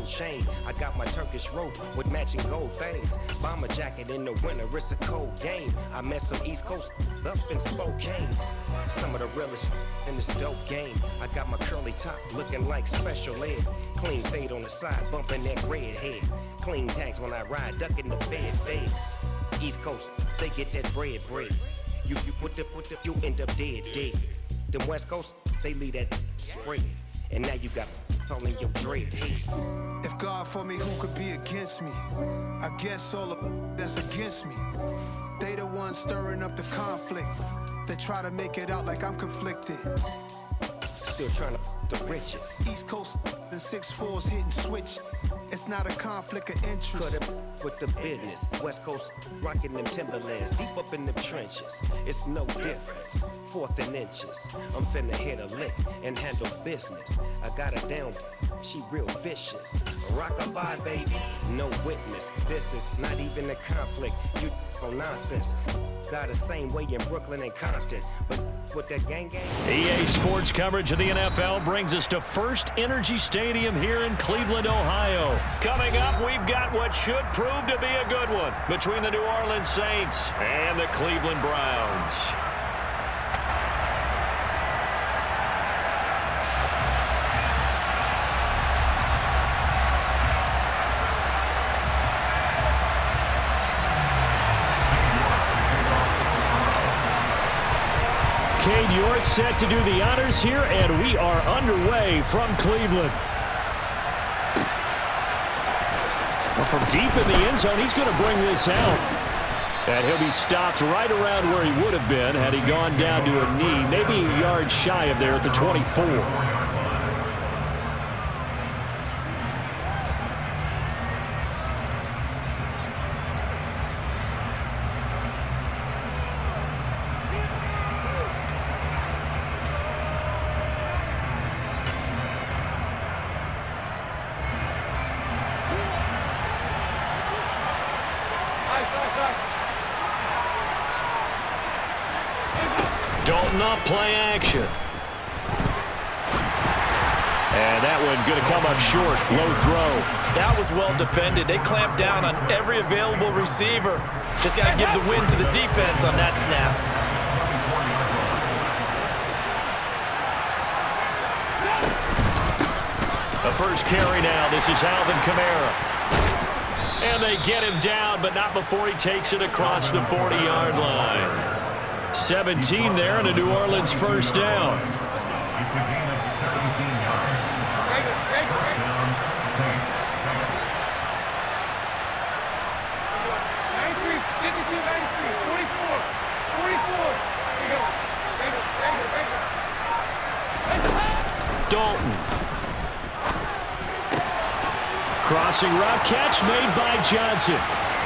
gold chain. I got my Turkish rope with matching gold things. Bomber jacket in the winter, it's a cold game. I met some East Coast up in Spokane. Some of the realest in this dope game. I got my curly top looking like special ed. Clean fade on the side, bumping that red head. Clean tags when I ride, ducking the feds. East Coast, they get that bread. You you end up dead. Them West Coast, they leave that spread. And now you got calling your dread head. If God for me, who could be against me? I guess all the that's against me. They the ones stirring up the conflict. They try to make it out like I'm conflicted. Still trying to the riches. East Coast and 6'4's hitting switch. It's not a conflict of interest. Cut it with the business. West Coast rocking them Timberlands deep up in them trenches. It's no difference. 4th and inches. I'm finna hit a lick and handle business. I got her down. She real vicious. Rock-a-bye, baby. No witness. This is not even a conflict. You on nonsense. Got the same way in Brooklyn and Compton. But with that gang. EA Sports coverage of the NFL brings us to First Energy Stadium here in Cleveland, Ohio. Coming up, we've got what should prove to be a good one between the New Orleans Saints and the Cleveland Browns. Cade York set to do the honors here, and we are underway from Cleveland. Well, from deep in the end zone, he's going to bring this out. And he'll be stopped right around where he would have been had he gone down to a knee, maybe a yard shy of there at the 24. Dalton off play action. And that one going to come up short. Low throw. That was well defended. They clamped down on every available receiver. Just got to give the win to the defense on that snap. The first carry now. This is Alvin Kamara. And they get him down, but not before he takes it across the 40-yard line. 17 there and a New Orleans first down. Dalton. Crossing route catch made by Johnson.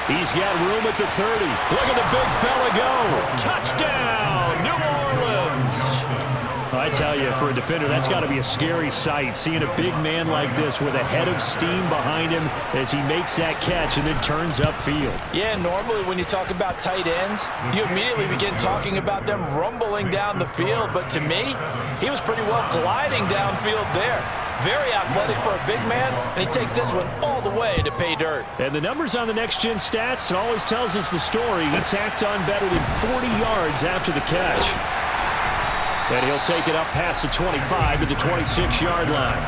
He's got room at the 30. Look at the big fella go. Touchdown, New Orleans. I tell you, for a defender, that's got to be a scary sight, seeing a big man like this with a head of steam behind him as he makes that catch and then turns upfield. Yeah, normally when you talk about tight ends, you immediately begin talking about them rumbling down the field. But to me, he was pretty well gliding downfield there. Very athletic for a big man, and he takes this one all the way to pay dirt. And the numbers on the next-gen stats, it always tells us the story. He tacked on better than 40 yards after the catch. And he'll take it up past the 25 to the 26-yard line.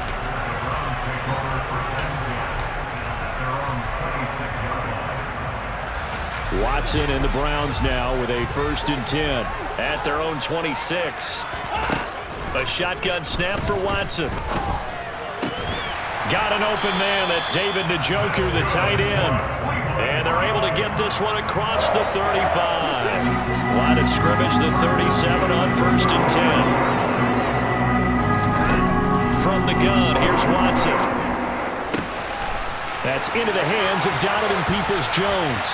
Watson and the Browns now with a 1st and 10 at their own 26. A shotgun snap for Watson. Got an open man. That's David Njoku, the tight end. And they're able to get this one across the 35. Line of scrimmage, the 37 on 1st and 10. From the gun, here's Watson. That's into the hands of Donovan Peoples-Jones.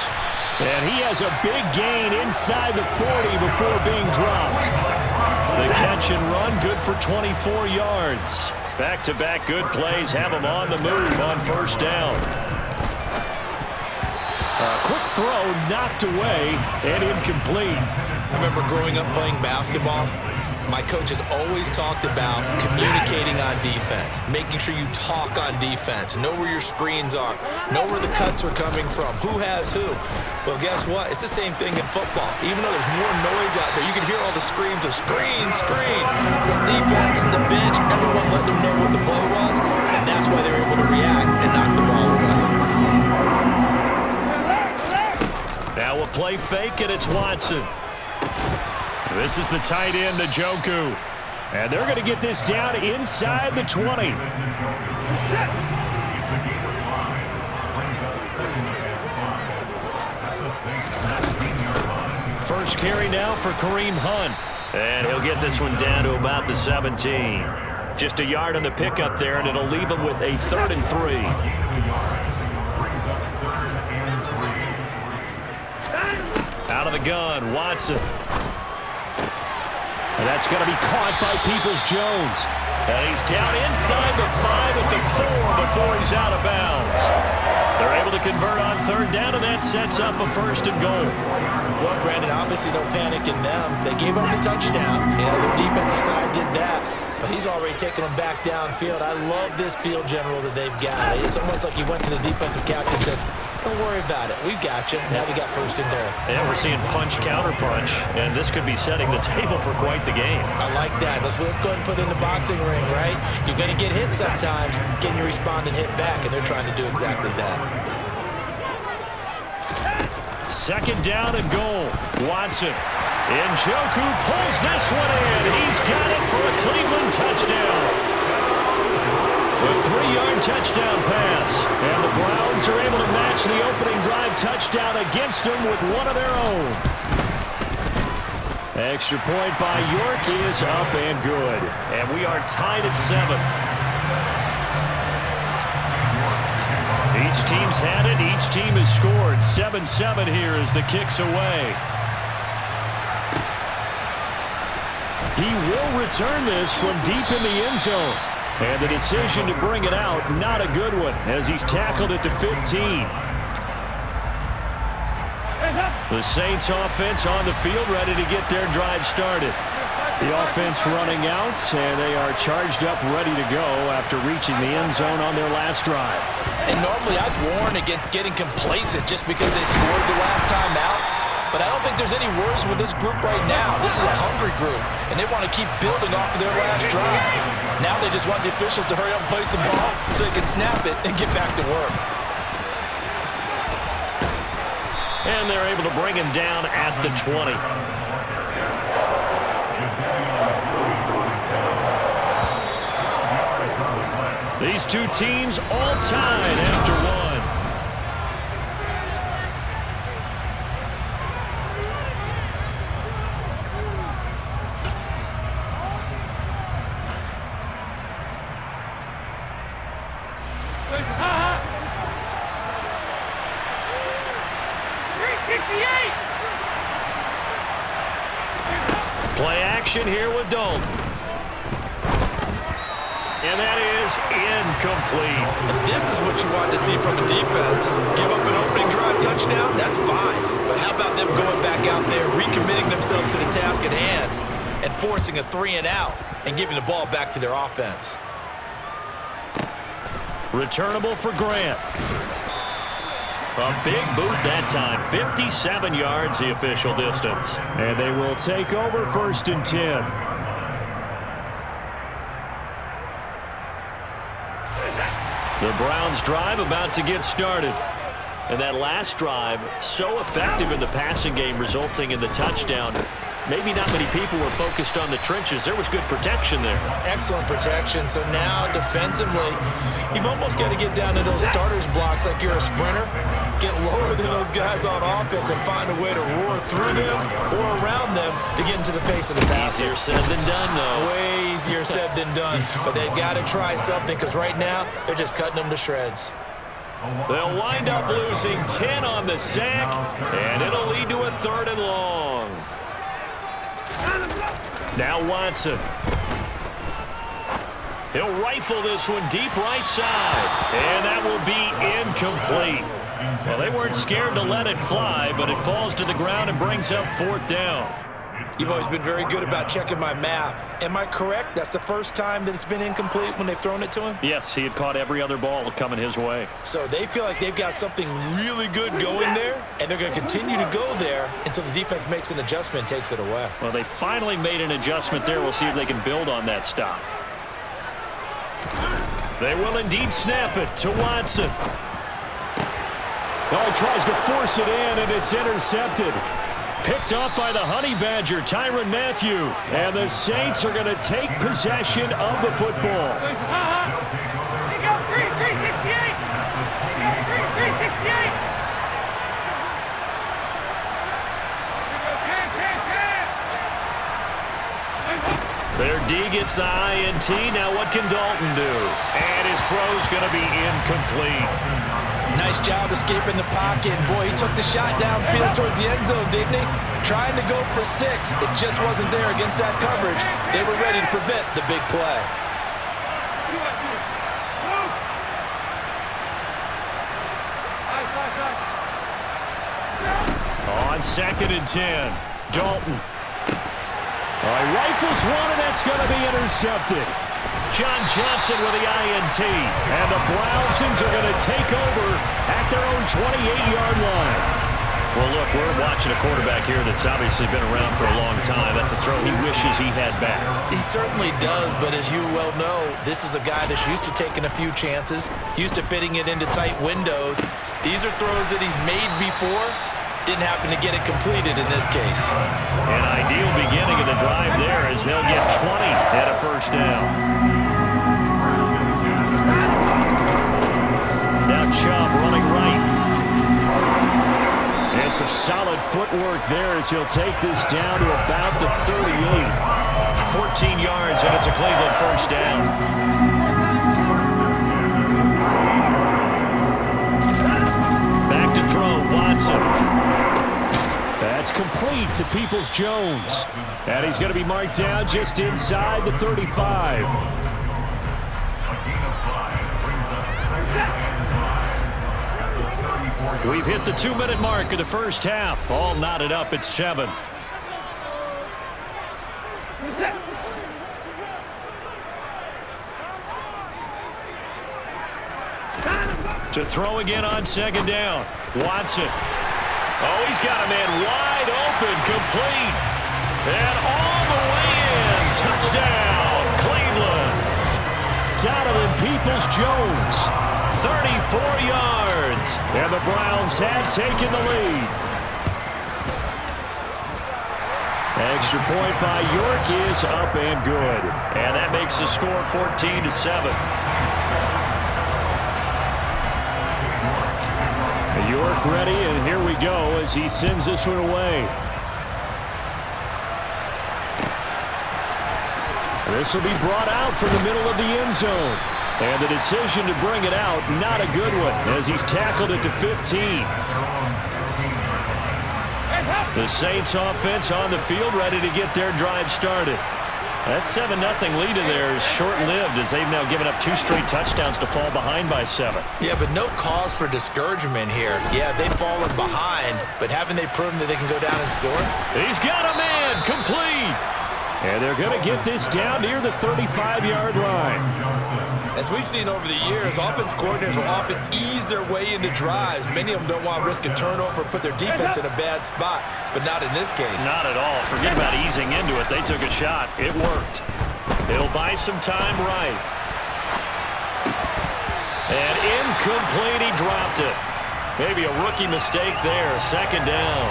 And he has a big gain inside the 40 before being dropped. The catch and run, good for 24 yards. Back-to-back good plays have him on the move on 1st down. A quick throw knocked away and incomplete. I remember growing up playing basketball. My coach has always talked about communicating on defense, making sure you talk on defense, know where your screens are, know where the cuts are coming from, who has who. Well, guess what? It's the same thing in football. Even though there's more noise out there, you can hear all the screams of screen, screen. This defense, the bench, everyone let them know what the play was, and that's why they were able to react and knock the ball away. Now a play fake, and it's Watson. This is the tight end, Njoku. And they're going to get this down inside the 20. First carry now for Kareem Hunt. And he'll get this one down to about the 17. Just a yard on the pickup there, and it'll leave him with a 3rd and 3. Out of the gun, Watson. And that's going to be caught by Peoples-Jones. And he's down inside the 5 at the 4 before he's out of bounds. They're able to convert on 3rd down, and that sets up a 1st and goal. Well, Brandon, obviously no panic in them. They gave up the touchdown. Yeah, their defensive side did that. But he's already taken them back downfield. I love this field general that they've got. It's almost like he went to the defensive captain and said, don't worry about it. We've got you. Now they got 1st and goal. Yeah, we're seeing punch, counter punch, and this could be setting the table for quite the game. I like that. Let's go ahead and put it in the boxing ring, right? You're going to get hit sometimes. Can you respond and hit back? And they're trying to do exactly that. 2nd down and goal. Watson. Njoku pulls this one in. He's got it for a Cleveland touchdown. A 3-yard touchdown pass. And the Browns are able to match the opening drive touchdown against them with one of their own. Extra point by York is up and good. And we are tied at 7. Each team's had it. Each team has scored. 7-7 here as the kick's away. He will return this from deep in the end zone. And the decision to bring it out, not a good one, as he's tackled at the 15. The Saints offense on the field, ready to get their drive started. The offense running out, and they are charged up, ready to go after reaching the end zone on their last drive. And normally I'd warn against getting complacent just because they scored the last time out. But I don't think there's any worries with this group right now. This is a hungry group, and they want to keep building off of their last drive. Now they just want the officials to hurry up and place the ball so they can snap it and get back to work. And they're able to bring him down at the 20. These two teams all tied after one. Play action here with Dalton. And that is incomplete. And this is what you want to see from a defense. Give up an opening drive touchdown, that's fine. But how about them going back out there, recommitting themselves to the task at hand, and forcing a 3 and out, and giving the ball back to their offense. Returnable for Grant. A big boot that time. 57 yards the official distance. And they will take over 1st and 10. The Browns drive about to get started. And that last drive, so effective in the passing game, resulting in the touchdown. Maybe not many people were focused on the trenches. There was good protection there. Excellent protection. So now defensively, you've almost got to get down to those starters blocks like you're a sprinter. Get lower than those guys on offense and find a way to roar through them or around them to get into the face of the passer. Easier said than done, though. Way easier said than done. But they've got to try something because right now they're just cutting them to shreds. They'll wind up losing 10 on the sack, and it'll lead to a 3rd and long. Now Watson. He'll rifle this one deep right side, and that will be incomplete. Well, they weren't scared to let it fly, but it falls to the ground and brings up 4th down. You've always been very good about checking my math. Am I correct? That's the first time that it's been incomplete when they've thrown it to him? Yes, he had caught every other ball coming his way. So they feel like they've got something really good going there, and they're going to continue to go there until the defense makes an adjustment and takes it away. Well, they finally made an adjustment there. We'll see if they can build on that stop. They will indeed snap it to Watson. Oh, tries to force it in, and it's intercepted. Picked off by the Honey Badger, Tyrann Mathieu. And the Saints are going to take possession of the football. He goes 368. He goes 368. Their D gets the INT. Now what can Dalton do? And his throw's going to be incomplete. Nice job escaping the pocket. Boy, he took the shot downfield towards the end zone, didn't he? Trying to go for 6. It just wasn't there against that coverage. They were ready to prevent the big play. On 2nd and 10, Dalton. He rifles one, and that's going to be intercepted. John Johnson with the INT. And the Brownsons are going to take over at their own 28-yard line. Well, look, we're watching a quarterback here that's obviously been around for a long time. That's a throw he wishes he had back. He certainly does, but as you well know, this is a guy that's used to taking a few chances, used to fitting it into tight windows. These are throws that he's made before. Didn't happen to get it completed in this case. An ideal beginning of the drive there as they'll get 20 at a first down. Now Chubb running right. And some solid footwork there as he'll take this down to about the 38. 14 yards, and it's a Cleveland first down. Back to throw, Watson. That's complete to Peoples-Jones. And he's going to be marked down just inside the 35. We've hit the 2-minute mark of the first half. All knotted up at 7. To throw again on 2nd down. Watson. Oh, he's got a man wide open, complete. And all the way in. Touchdown, Cleveland. Donovan Peoples-Jones, 34 yards. And the Browns have taken the lead. Extra point by York is up and good. And that makes the score 14-7. York ready, and here we go as he sends this one away. This will be brought out from the middle of the end zone. And the decision to bring it out, not a good one, as he's tackled at the 15. The Saints offense on the field, ready to get their drive started. That 7-0 lead of theirs short-lived as they've now given up 2 straight touchdowns to fall behind by 7. Yeah, but no cause for discouragement here. Yeah, they've fallen behind, but haven't they proven that they can go down and score? He's got a man, complete. And they're going to get this down near the 35-yard line. As we've seen over the years, offense coordinators will often ease their way into drives. Many of them don't want to risk a turnover or put their defense in a bad spot, but not in this case. Not at all. Forget about easing into it. They took a shot. It worked. It'll buy some time right. And incomplete. He dropped it. Maybe a rookie mistake there. 2nd down.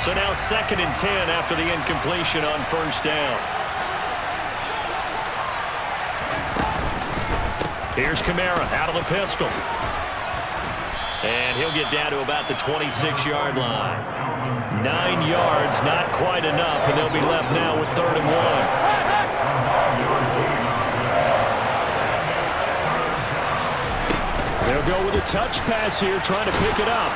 So now 2nd and 10 after the incompletion on 1st down. Here's Kamara out of the pistol. And he'll get down to about the 26-yard line. 9 yards, not quite enough, and they'll be left now with 3rd and 1. They'll go with a touch pass here, trying to pick it up.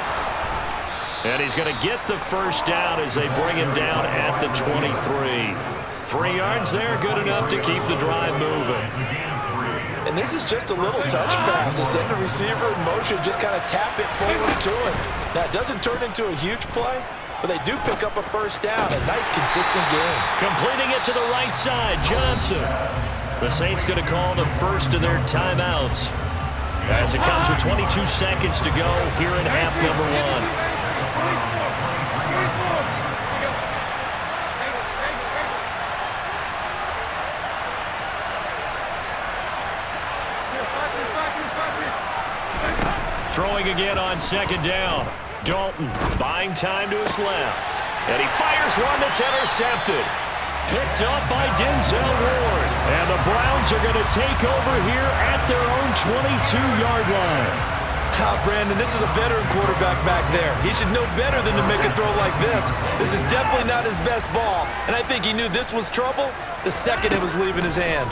And he's going to get the first down as they bring him down at the 23. 3 yards there, good enough to keep the drive moving. And this is just a little touch pass. They send the receiver in motion, just kind of tap it forward to him. Now, it doesn't turn into a huge play, but they do pick up a first down. A nice, consistent game. Completing it to the right side, Johnson. The Saints going to call the first of their timeouts as it comes with 22 seconds to go here in half number one. Throwing again on second down. Dalton buying time to his left. And he fires one that's intercepted. Picked up by Denzel Ward. And the Browns are going to take over here at their own 22-yard line. Brandon, this is a veteran quarterback back there. He should know better than to make a throw like this. This is definitely not his best ball. And I think he knew this was trouble the second it was leaving his hand.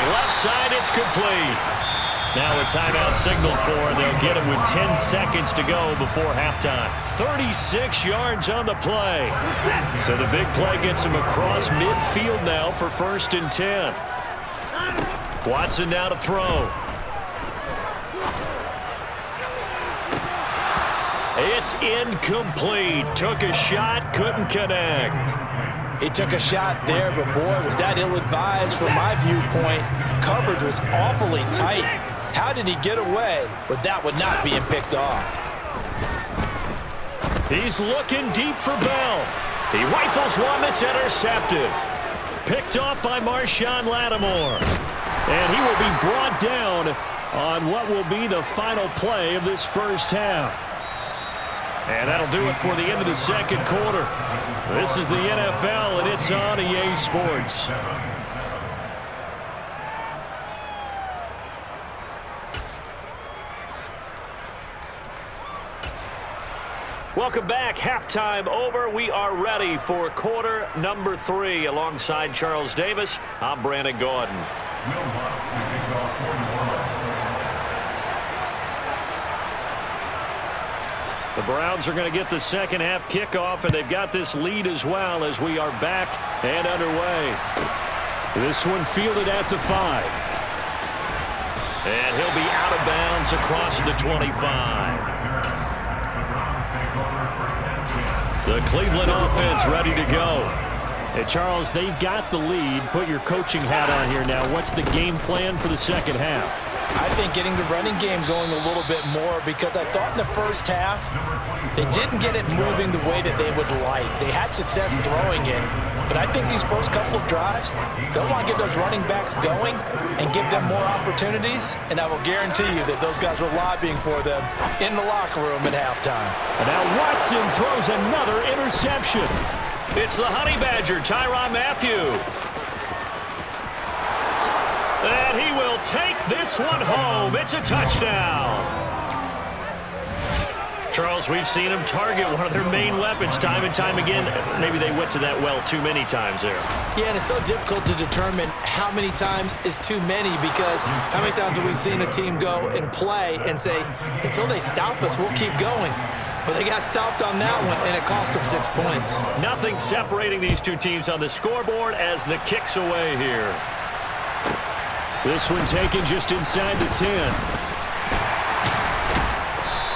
Left side, it's complete. Now a timeout signal for, and they'll get it with 10 seconds to go before halftime. 36 yards on the play. So the big play gets him across midfield now for 1st and 10. Watson now to throw. It's incomplete. Took a shot, couldn't connect. He took a shot there, but boy, was that ill-advised from my viewpoint. Coverage was awfully tight. How did he get away with that one not being picked off? He's looking deep for Bell. He rifles one that's intercepted. Picked off by Marshawn Lattimore. And he will be brought down on what will be the final play of this first half. And that'll do it for the end of the second quarter. This is the NFL, and it's on EA Sports. Welcome back. Halftime over. We are ready for quarter number 3. Alongside Charles Davis, I'm Brandon Gordon. The Browns are going to get the second half kickoff, and they've got this lead as well as we are back and underway. This one fielded at the 5. And he'll be out of bounds across the 25. The Cleveland offense ready to go. And Charles, they've got the lead. Put your coaching hat on here now. What's the game plan for the second half? I think getting the running game going a little bit more, because I thought in the first half they didn't get it moving the way that they would like. They had success throwing it, but I think these first couple of drives, they'll want to get those running backs going and give them more opportunities, and I will guarantee you that those guys were lobbying for them in the locker room at halftime. And now Watson throws another interception. It's the Honey Badger, Tyrann Mathieu. And he will take this one home. It's a touchdown. Charles, we've seen him target one of their main weapons time and time again. Maybe they went to that well too many times there. Yeah, and it's so difficult to determine how many times is too many, because how many times have we seen a team go and play and say, until they stop us, we'll keep going. But they got stopped on that one, and it cost them 6 points. Nothing separating these two teams on the scoreboard as the kick's away here. This one taken just inside the 10.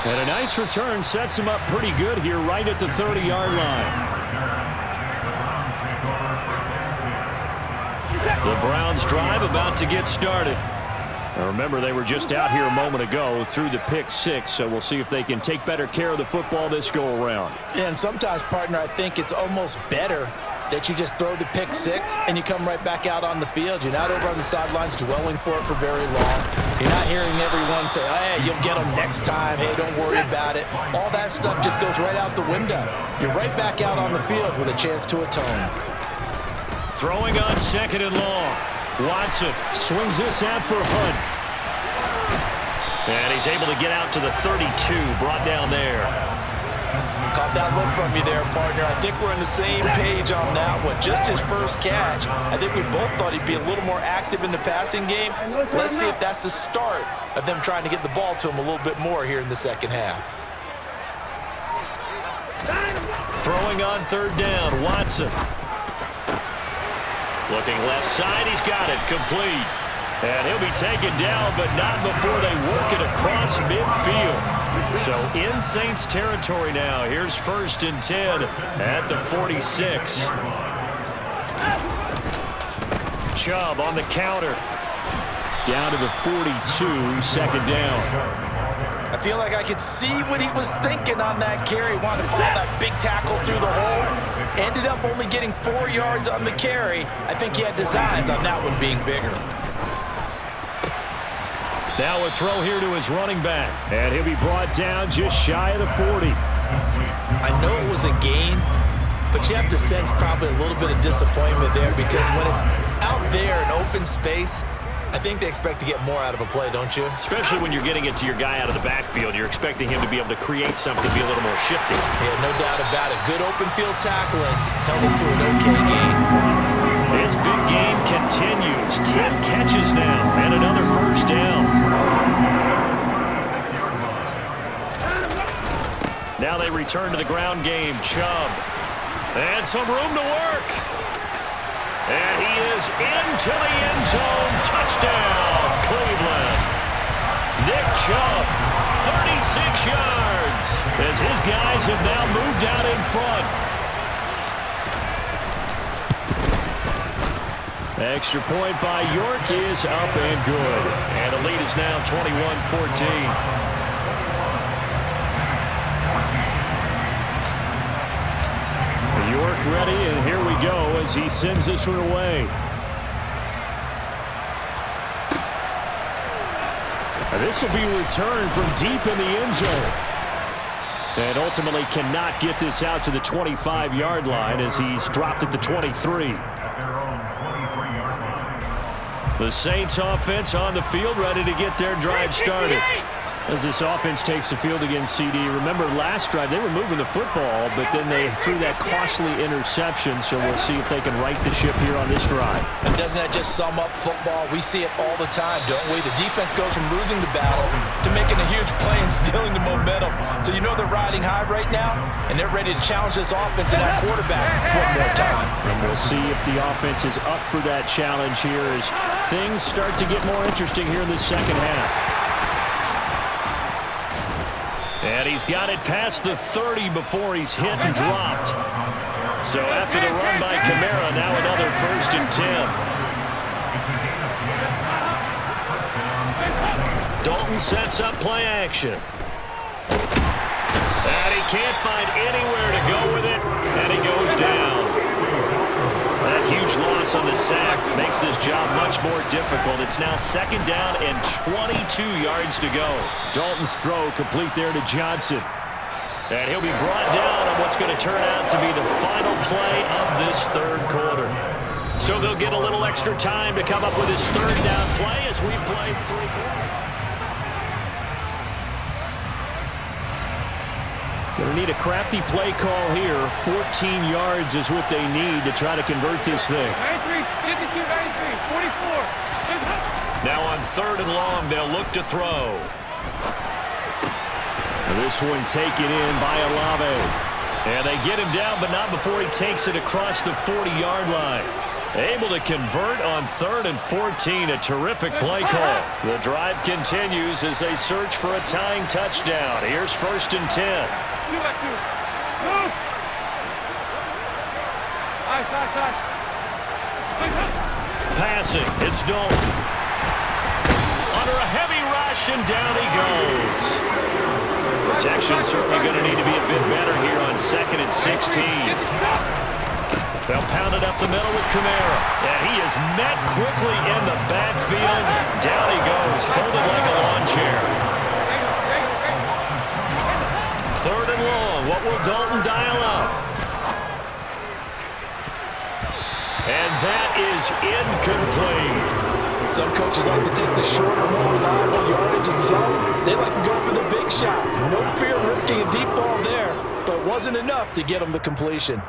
And a nice return sets him up pretty good here right at the 30-yard line. The Browns drive about to get started. Now remember, they were just out here a moment ago through the pick 6, so we'll see if they can take better care of the football this go-around. Yeah, and sometimes, partner, I think it's almost better that you just throw the pick 6 and you come right back out on the field. You're not over on the sidelines dwelling for it for very long. You're not hearing everyone say, oh, hey, you'll get them next time. Hey, don't worry about it. All that stuff just goes right out the window. You're right back out on the field with a chance to atone. Throwing on second and long. Watson swings this out for Hunt. And he's able to get out to the 32, brought down there. Caught that look from you there, partner. I think we're on the same page on that one. Just his first catch. I think we both thought he'd be a little more active in the passing game. Let's see if that's the start of them trying to get the ball to him a little bit more here in the second half. Throwing on third down, Watson. Looking left side, he's got it, complete. And he'll be taken down, but not before they work it across midfield. So in Saints territory now. Here's 1st and 10 at the 46. Chubb on the counter. Down to the 42, second down. I feel like I could see what he was thinking on that carry. Wanted to follow that big tackle through the hole. Ended up only getting 4 yards on the carry. I think he had designs on that one being bigger. Now a throw here to his running back. And he'll be brought down just shy of the 40. I know it was a gain, but you have to sense probably a little bit of disappointment there because when it's out there in open space, I think they expect to get more out of a play, don't you? Especially when you're getting it to your guy out of the backfield. You're expecting him to be able to create something, be a little more shifty. Yeah, no doubt about it. Good open field tackling. Held it to an okay gain. His big game continues. 10 catches now and another first down. Now they return to the ground game. Chubb. And some room to work. And he is into the end zone. Touchdown, Cleveland. Nick Chubb, 36 yards, as his guys have now moved out in front. Extra point by York is up and good. And the lead is now 21-14. York ready, and here we go as he sends this one away. This will be returned from deep in the end zone. And ultimately cannot get this out to the 25-yard line as he's dropped at the 23. The Saints offense on the field ready to get their drive started. As this offense takes the field against CD. Remember last drive they were moving the football, but then they threw that costly interception, so we'll see if they can right the ship here on this drive. And doesn't that just sum up football? We see it all the time, don't we? The defense goes from losing the battle to making a huge play and stealing the momentum. So you know they're riding high right now, and they're ready to challenge this offense and that quarterback one more time. And we'll see if the offense is up for that challenge here as things start to get more interesting here in the second half. And he's got it past the 30 before he's hit and dropped. So after the run by Kamara, now another 1st and 10. Dalton sets up play action. And he can't find anywhere to go with it, and he goes down. That huge loss on the sack makes this job much more difficult. It's now 2nd down and 22 yards to go. Dalton's throw complete there to Johnson. And he'll be brought down on what's going to turn out to be the final play of this 3rd quarter. So they'll get a little extra time to come up with his 3rd down play as we played 3 quarters. Going to need a crafty play call here. 14 yards is what they need to try to convert this thing. 93, 52, 93, 44. Now on 3rd and long, they'll look to throw. This one taken in by Olave. And they get him down, but not before he takes it across the 40-yard line. Able to convert on 3rd and 14. A terrific play call. The drive continues as they search for a tying touchdown. Here's 1st and 10. Passing, it's Dalton. Under a heavy rush, and down he goes. Protection's certainly going to need to be a bit better here on 2nd and 16. They'll pound it up the middle with Kamara. And he is met quickly in the backfield. Down he goes, folded like a lawn chair. 3rd and long. What will Dalton dial up? And that is incomplete. Some coaches like to take the shorter, more reliable yardage, and some they like to go for the big shot. No fear of risking a deep ball there, but it wasn't enough to get him the completion.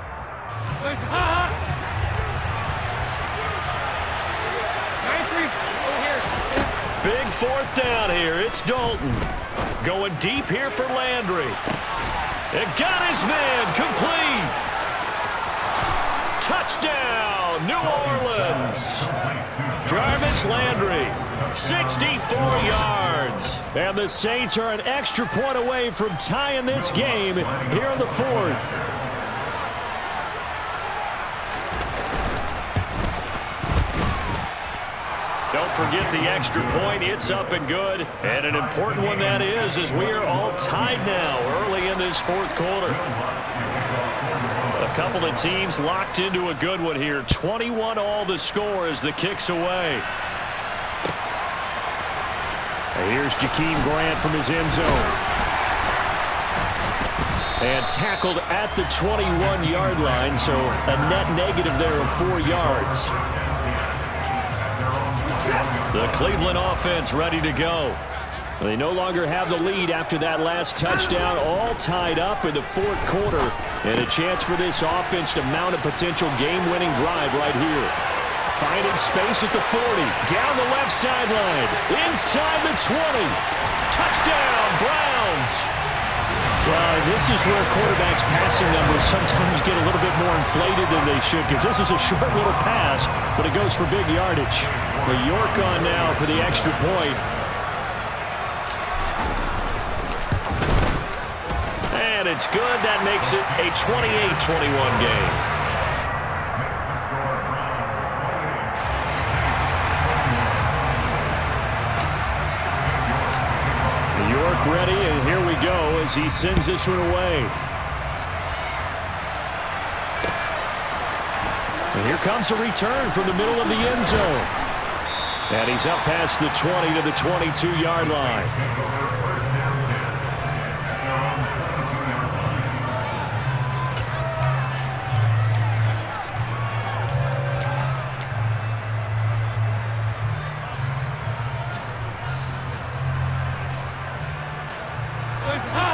Big 4th down here. It's Dalton. Going deep here for Landry. It got his man complete. Touchdown, touchdown, New Orleans. Jarvis Landry, 64 yards. And the Saints are an extra point away from tying this game here in the fourth. Don't forget the extra point. It's up and good. And an important one that is, as we are all tied now early in this fourth quarter. A couple of teams locked into a good one here. 21 all the score as the kick's away. And here's Jakeem Grant from his end zone. And tackled at the 21-yard line, so a net negative there of 4 yards. The Cleveland offense ready to go. They no longer have the lead after that last touchdown, all tied up in the fourth quarter, and a chance for this offense to mount a potential game-winning drive right here. Finding space at the 40, down the left sideline, inside the 20. Touchdown, Browns! This is where quarterbacks' passing numbers sometimes get a little bit more inflated than they should, because this is a short little pass, but it goes for big yardage. York on now for the extra point. And it's good. That makes it a 28-21 game. York ready, and here we go as he sends this one away. And here comes a return from the middle of the end zone. And he's up past the 20 to the 22-yard line.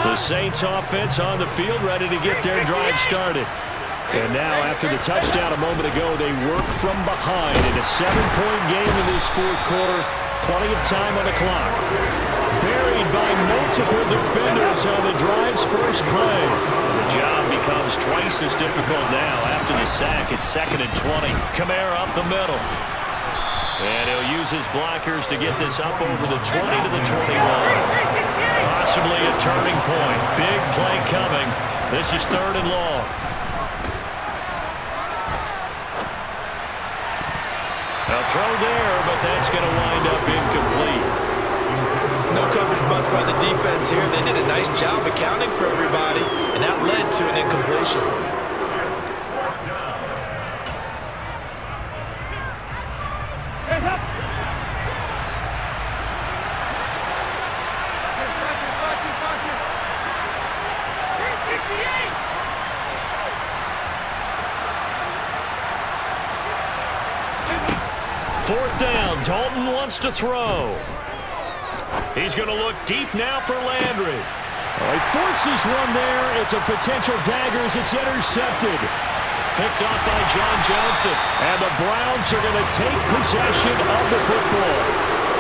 The Saints offense on the field ready to get their drive started. And now, after the touchdown a moment ago, they work from behind in a 7-point game in this fourth quarter. Plenty of time on the clock. Buried by multiple defenders on the drive's first play. The job becomes twice as difficult now after the sack. It's 2nd and 20. Kamara up the middle. And he'll use his blockers to get this up over the 20 to the 21. Possibly a turning point. Big play coming. This is 3rd and long. A throw there, but that's going to wind up incomplete. No coverage bust by the defense here. They did a nice job accounting for everybody, and that led to an incompletion. Fourth down, Dalton wants to throw. He's going to look deep now for Landry. He forces one there. It's a potential dagger as it's intercepted. Picked up by John Johnson. And the Browns are going to take possession of the football.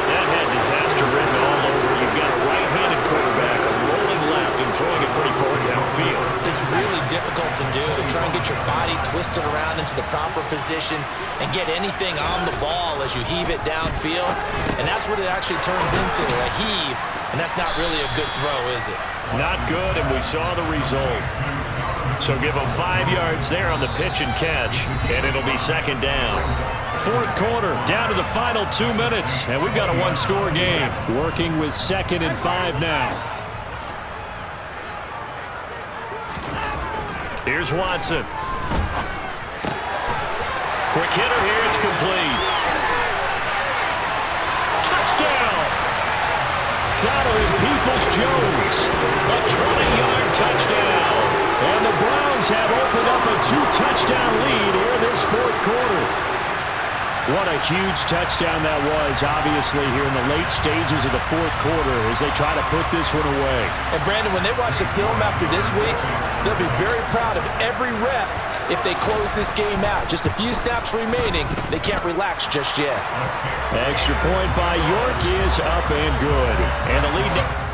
That had disaster written all over. You've got a right-handed quarterback, a rolling left, and throwing it pretty far downfield. It's really difficult to do, to try and get your body twisted around into the proper position and get anything on the ball as you heave it downfield. And that's what it actually turns into, a heave. And that's not really a good throw, is it? Not good, and we saw the result. So give them 5 yards there on the pitch and catch, and it'll be 2nd down. Fourth quarter, down to the final 2 minutes, and we've got a one-score game. Working with 2nd and 5 now. Here's Watson. Quick hitter here, it's complete. Touchdown! Donovan Peoples-Jones, a 20-yard touchdown. And the Browns have opened up a 2-touchdown lead here in this fourth quarter. What a huge touchdown that was, obviously, here in the late stages of the fourth quarter as they try to put this one away. And, Brandon, when they watch the film after this week, they'll be very proud of every rep if they close this game out. Just a few snaps remaining. They can't relax just yet. Extra point by York is up and good. And the lead...